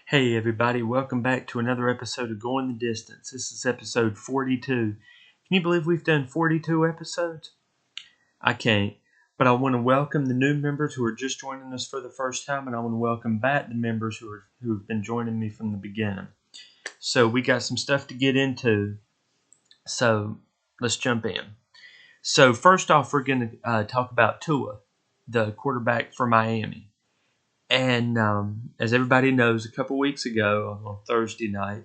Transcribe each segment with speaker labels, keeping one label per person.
Speaker 1: Hey everybody, welcome back to another episode of Goin The Distance. This is episode 42. Can you believe we've done 42 episodes? I can't, but I want to welcome the new members who are just joining us for the first time, and I want to welcome back the members who've been joining me from the beginning. So we got some stuff to get into, so let's jump in. So first off, we're going to talk about Tua, the quarterback for Miami. And as everybody knows, a couple weeks ago on Thursday night,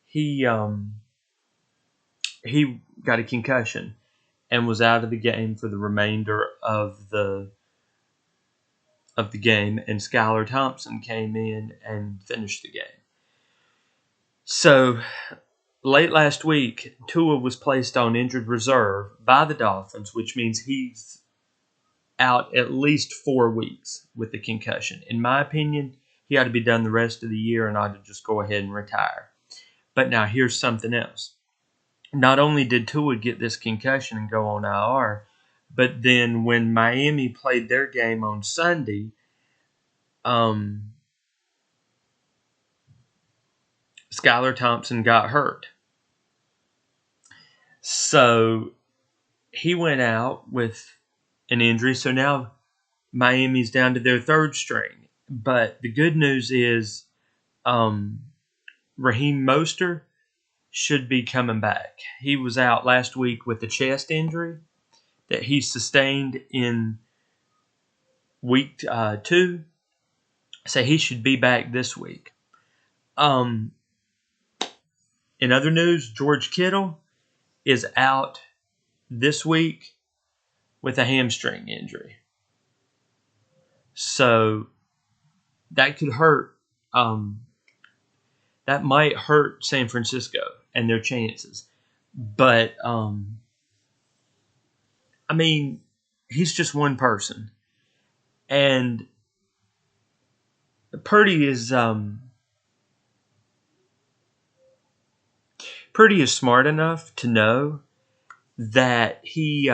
Speaker 1: he got a concussion and was out of the game for the remainder of the game. And Skylar Thompson came in and finished the game. So late last week, Tua was placed on injured reserve by the Dolphins, which means he's out at least 4 weeks with the concussion. In my opinion, he ought to be done the rest of the year and ought to just go ahead and retire. But now here's something else. Not only did Tua get this concussion and go on IR, but then when Miami played their game on Sunday, Skylar Thompson got hurt. So he went out with an injury. So now Miami's down to their third string. But the good news is Raheem Mostert should be coming back. He was out last week with a chest injury that he sustained in week 2. So he should be back this week. In other news, George Kittle is out this week with a hamstring injury. So that could hurt. That might hurt San Francisco and their chances. But, I mean, he's just one person. And Purdy is smart enough to know that he's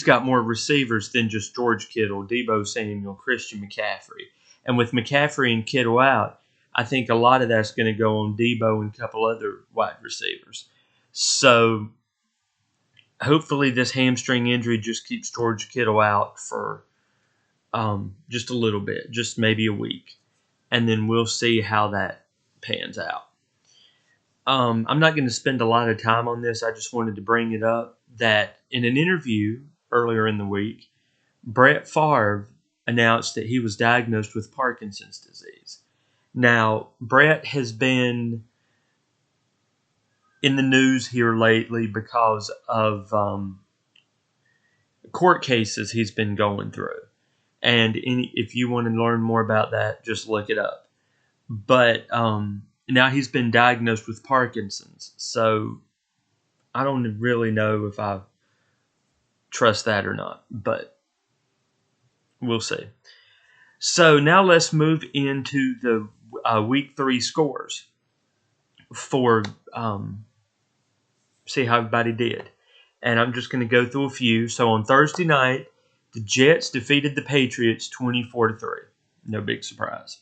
Speaker 1: got more receivers than just George Kittle, Deebo Samuel, Christian McCaffrey. And with McCaffrey and Kittle out, I think a lot of that's going to go on Deebo and a couple other wide receivers. So hopefully this hamstring injury just keeps George Kittle out for just a little bit, just maybe a week. And then we'll see how that pans out. I'm not going to spend a lot of time on this. I just wanted to bring it up that in an interview earlier in the week, Brett Favre announced that he was diagnosed with Parkinson's disease. Now, Brett has been in the news here lately because of court cases he's been going through. And if you want to learn more about that, just look it up. But now he's been diagnosed with Parkinson's. So I don't really know if I trust that or not, but we'll see. So now let's move into the week 3 scores for see how everybody did. And I'm just going to go through a few. So on Thursday night, the Jets defeated the Patriots 24-3. No big surprise.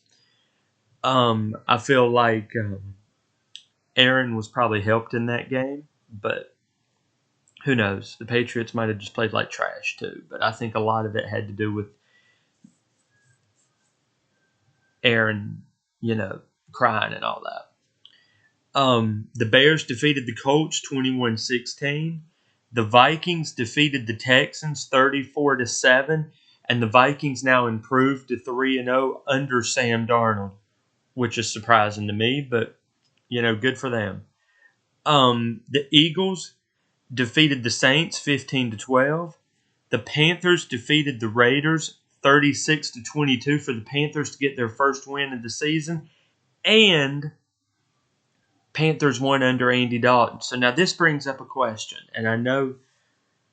Speaker 1: I feel like Aaron was probably helped in that game, but who knows? The Patriots might have just played like trash too. But I think a lot of it had to do with Aaron, crying and all that. The Bears defeated the Colts 21-16. The Vikings defeated the Texans 34-7. And the Vikings now improved to 3-0 under Sam Darnold, which is surprising to me, but, good for them. The Eagles defeated the Saints 15-12. The Panthers defeated the Raiders 36-22 for the Panthers to get their first win of the season. And Panthers won under Andy Dalton. So now this brings up a question. And I know,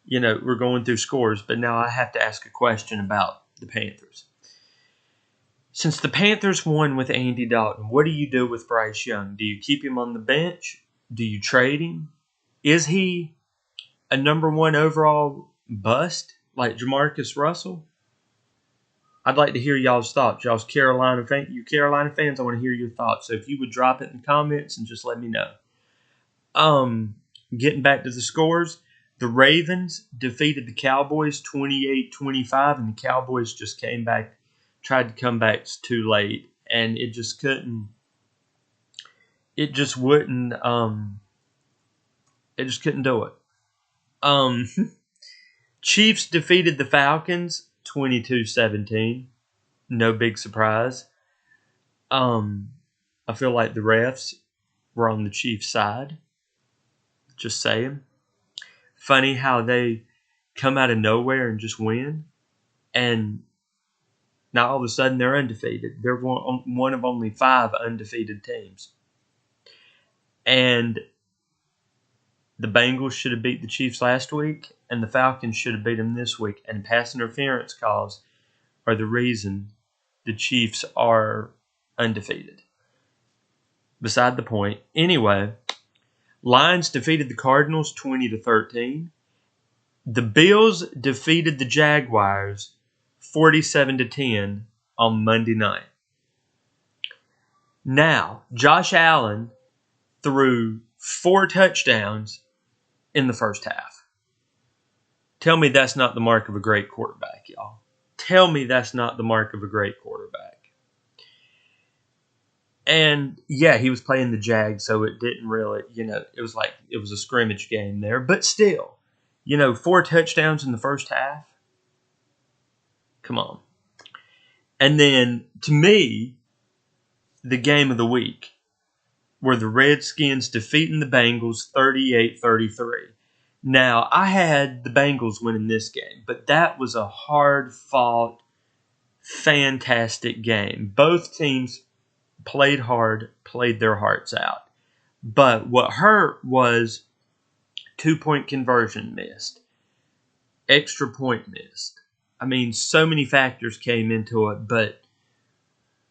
Speaker 1: we're going through scores, but now I have to ask a question about the Panthers. Since the Panthers won with Andy Dalton, what do you do with Bryce Young? Do you keep him on the bench? Do you trade him? Is he a number 1 overall bust like Jamarcus Russell? I'd like to hear y'all's thoughts. Y'all's you Carolina fans, I want to hear your thoughts. So if you would drop it in the comments and just let me know. Getting back to the scores, the Ravens defeated the Cowboys 28-25, and the Cowboys just tried to come back too late, and it just couldn't. It just wouldn't. It just couldn't do it. Chiefs defeated the Falcons 22-17. No big surprise. I feel like the refs were on the Chiefs' side. Just saying. Funny how they come out of nowhere and just win, and now all of a sudden they're undefeated. They're one of only 5 undefeated teams. And the Bengals should have beat the Chiefs last week, and the Falcons should have beat them this week. And pass interference calls are the reason the Chiefs are undefeated. Beside the point. Anyway, Lions defeated the Cardinals 20-13. The Bills defeated the Jaguars 47-10 on Monday night. Now, Josh Allen threw 4 touchdowns in the first half. Tell me that's not the mark of a great quarterback, y'all. Tell me that's not the mark of a great quarterback. And, yeah, he was playing the Jags, so it didn't really, it was a scrimmage game there. But still, 4 touchdowns in the first half. Come on. And then, to me, the game of the week were the Redskins defeating the Bengals 38-33. Now, I had the Bengals winning this game, but that was a hard-fought, fantastic game. Both teams played hard, played their hearts out. But what hurt was 2-point conversion missed. Extra point missed. I mean, so many factors came into it, but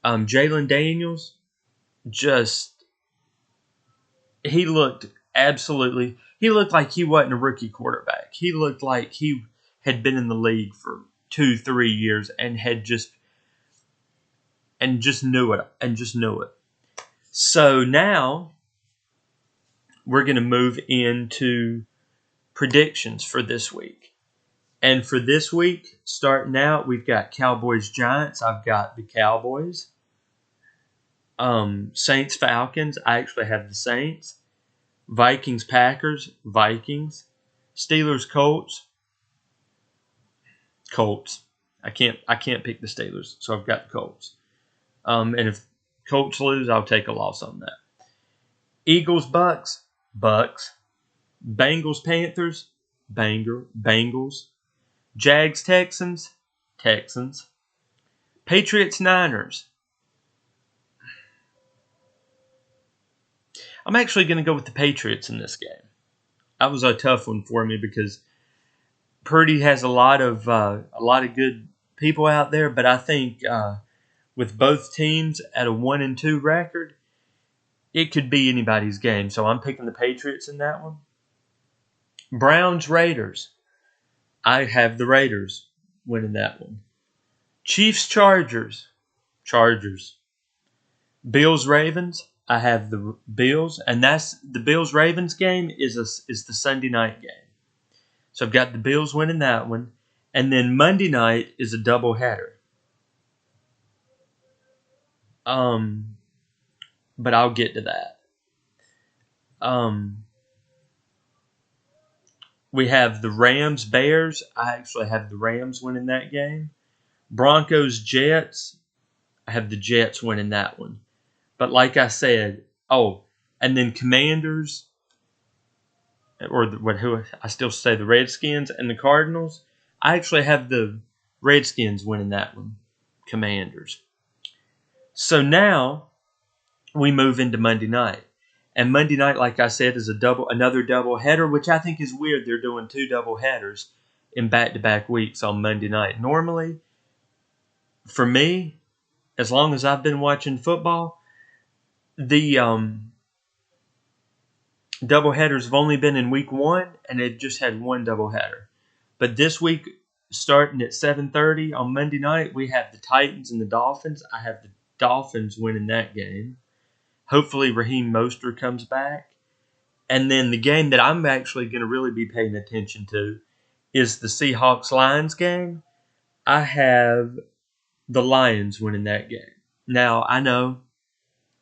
Speaker 1: Jalen Daniels he looked like he wasn't a rookie quarterback. He looked like he had been in the league for 2-3 years and just knew it. So now we're going to move into predictions for this week. And for this week, starting out, we've got Cowboys-Giants. I've got the Cowboys. Saints-Falcons. I actually have the Saints. Vikings-Packers. Vikings. Steelers-Colts. Colts. I can't pick the Steelers, so I've got the Colts. And if Colts lose, I'll take a loss on that. Eagles-Bucks. Bucks. Bengals-Panthers. Bengals. Jags-Texans. Texans. Patriots-Niners. I'm actually going to go with the Patriots in this game. That was a tough one for me because Purdy has a lot of good people out there, but I think with both teams at a 1-2 record, it could be anybody's game. So I'm picking the Patriots in that one. Browns-Raiders. I have the Raiders winning that one. Chiefs-Chargers. Chargers. Bills-Ravens. I have the Bills, and that's the Bills-Ravens game is the Sunday night game. So I've got the Bills winning that one, and then Monday night is a doubleheader. But I'll get to that. We have the Rams-Bears. I actually have the Rams winning that game. Broncos-Jets. I have the Jets winning that one. But like I said, and then Commanders, I still say the Redskins and the Cardinals. I actually have the Redskins winning that one. Commanders. So now we move into Monday night. And Monday night, like I said, is another double header, which I think is weird. They're doing 2 double headers in back-to-back weeks on Monday night. Normally, for me, as long as I've been watching football, the doubleheaders have only been in week 1, and they've just had 1 doubleheader. But this week, starting at 7:30 on Monday night, we have the Titans and the Dolphins. I have the Dolphins winning that game. Hopefully Raheem Mostert comes back. And then the game that I'm actually going to really be paying attention to is the Seahawks-Lions game. I have the Lions winning that game. Now, I know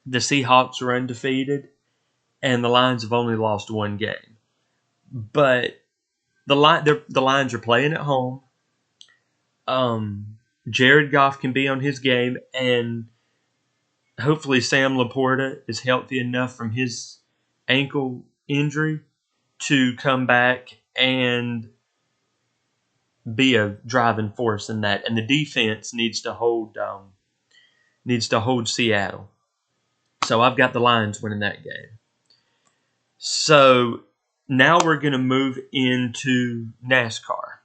Speaker 1: the Seahawks are undefeated and the Lions have only lost one game. But the Lions are playing at home. Jared Goff can be on his game, and hopefully Sam Laporta is healthy enough from his ankle injury to come back and be a driving force in that. And the defense needs to hold Seattle. So I've got the Lions winning that game. So now we're going to move into NASCAR.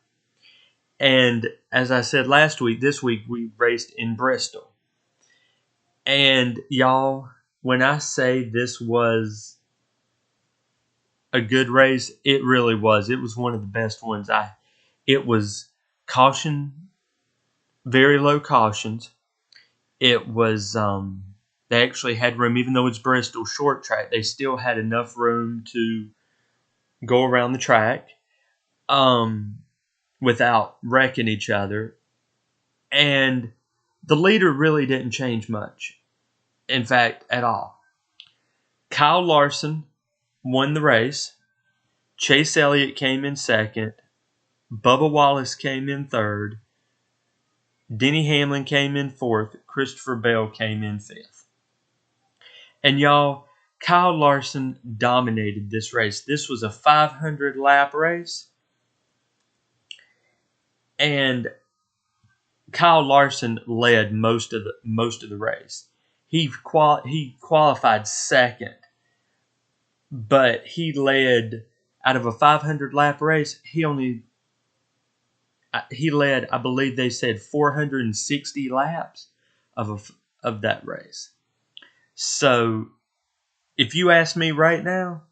Speaker 1: And as I said last week, this week we raced in Bristol. And y'all, when I say this was a good race, it really was. It was one of the best ones. It was caution, very low cautions. It was they actually had room, even though it's Bristol short track, they still had enough room to go around the track without wrecking each other. And the leader really didn't change much. In fact, at all. Kyle Larson won the race. Chase Elliott came in second. Bubba Wallace came in third. Denny Hamlin came in fourth. Christopher Bell came in fifth. And y'all, Kyle Larson dominated this race. This was a 500-lap race. And Kyle Larson led most of the race. He qualified second, but he led out of a 500-lap race. He led, I believe they said, 460 laps of that race. So, if you ask me right now,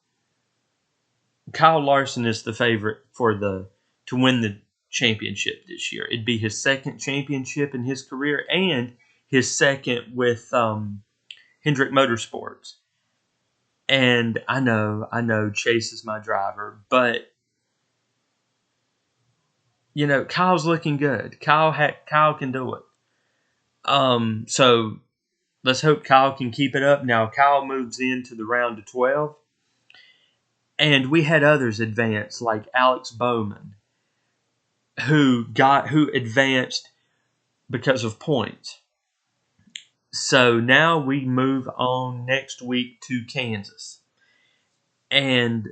Speaker 1: Kyle Larson is the favorite to win the championship this year. It'd be his second championship in his career and his second with Hendrick Motorsports. And I know Chase is my driver, but Kyle's looking good. Kyle can do it. So let's hope Kyle can keep it up. Now Kyle moves into the round of 12. And we had others advance, like Alex Bowman, who advanced because of points. So now we move on next week to Kansas. And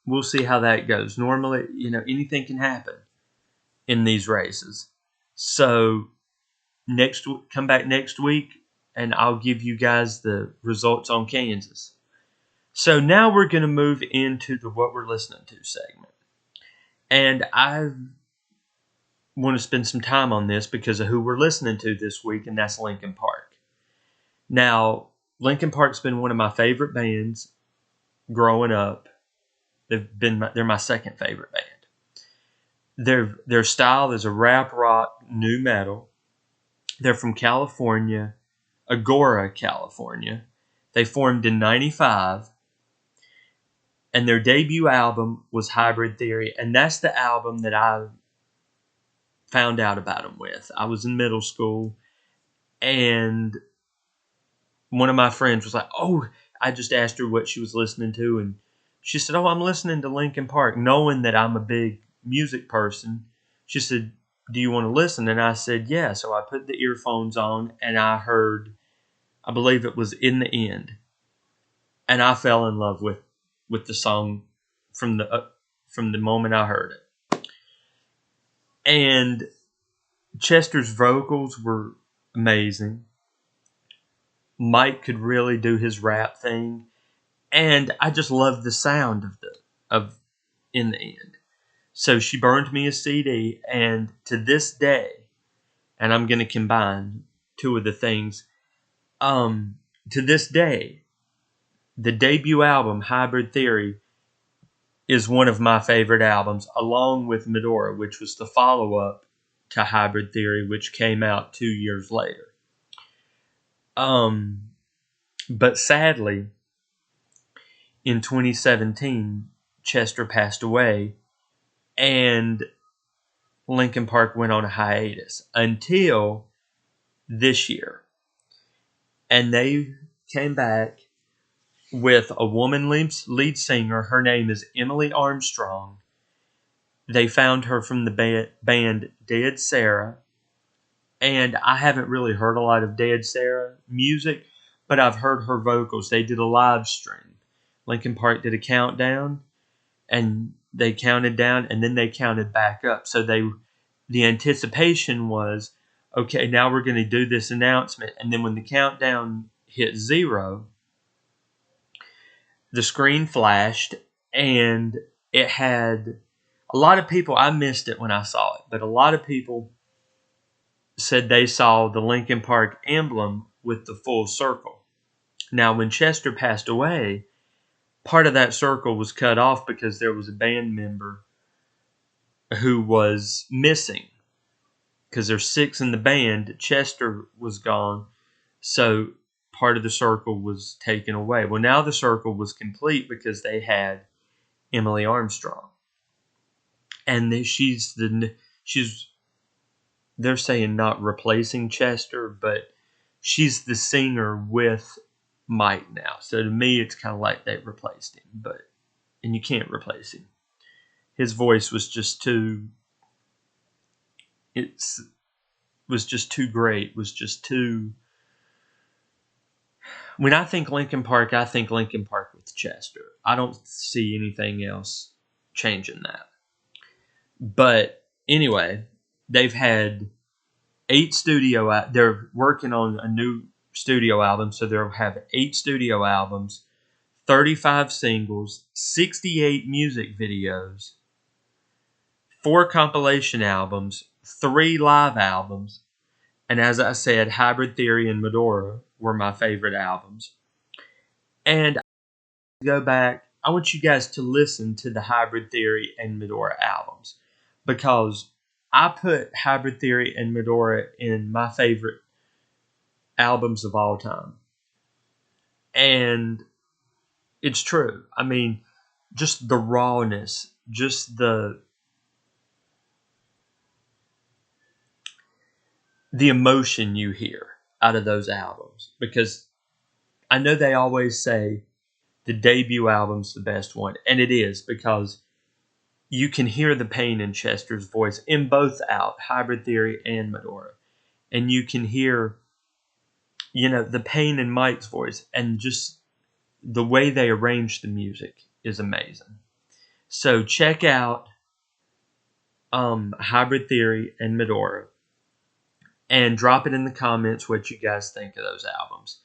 Speaker 1: we'll see how that goes. Normally, anything can happen in these races. So come back next week and I'll give you guys the results on Kansas. So now we're going to move into the What We're Listening To segment. And I want to spend some time on this because of who we're listening to this week, and that's Linkin Park. Now, Linkin Park's been one of my favorite bands growing up. They're my second favorite band. Their style is a rap rock new metal. They're from California, Agora, California. They formed in 95. And their debut album was Hybrid Theory. And that's the album that I found out about them with. I was in middle school. And one of my friends was like, oh, I just asked her what she was listening to. And she said, oh, I'm listening to Linkin Park. Knowing that I'm a big music person. She said, do you want to listen? And I said, yeah. So I put the earphones on and I heard, I believe it was In the End. And I fell in love with the song from the moment I heard it. And Chester's vocals were amazing. Mike could really do his rap thing, and I just loved the sound of In the End. So she burned me a CD, and to this day, and I'm going to combine two of the things. To this day, the debut album Hybrid Theory is one of my favorite albums, along with Metora, which was the follow-up to Hybrid Theory, which came out 2 years later. But sadly, in 2017, Chester passed away, and Linkin Park went on a hiatus until this year. And they came back with a woman lead singer. Her name is Emily Armstrong. They found her from the band Dead Sarah. And I haven't really heard a lot of Dead Sarah music, but I've heard her vocals. They did a live stream. Linkin Park did a countdown, and they counted down, and then they counted back up. So the anticipation was, okay, now we're going to do this announcement. And then when the countdown hit 0, the screen flashed, and it had a lot of people. I missed it when I saw it, but a lot of people said they saw the Linkin Park emblem with the full circle. Now, when Chester passed away, part of that circle was cut off because there was a band member who was missing. Because there's 6 in the band, Chester was gone, so part of the circle was taken away. Well, now the circle was complete because they had Emily Armstrong, and they're saying not replacing Chester, but she's the singer with Mike now. So to me, it's kind of like they replaced him, and you can't replace him. His voice was just too. Was just too great. Was just too. When I think Linkin Park, I think Linkin Park with Chester. I don't see anything else changing that. But anyway, they've had 8 studio. They're working on a new studio album, so they'll have 8 studio albums, 35 singles, 68 music videos, 4 compilation albums, 3 live albums, and as I said, Hybrid Theory and Metora were my favorite albums. And go back, I want you guys to listen to the Hybrid Theory and Metora albums, because I put Hybrid Theory and Metora in my favorite albums of all time. And it's true. I mean, just the rawness, just the emotion you hear out of those albums. Because I know they always say the debut album's the best one, and it is, because you can hear the pain in Chester's voice in both Hybrid Theory and Metora. And you can hear, the pain in Mike's voice, and just the way they arrange the music is amazing. So check out Hybrid Theory and Metora, and drop it in the comments what you guys think of those albums.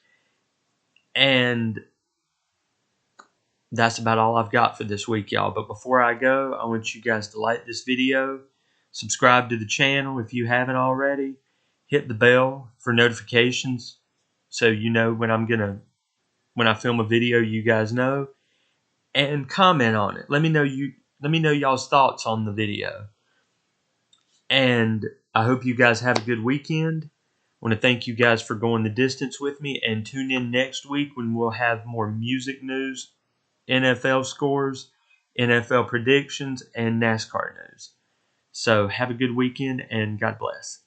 Speaker 1: And that's about all I've got for this week, y'all. But before I go, I want you guys to like this video, subscribe to the channel if you haven't already, hit the bell for notifications so you know when I film a video, you guys know, and comment on it. Let me know y'all's thoughts on the video. And I hope you guys have a good weekend. I want to thank you guys for going the distance with me, and tune in next week when we'll have more music news, NFL scores, NFL predictions, and NASCAR news. So have a good weekend, and God bless.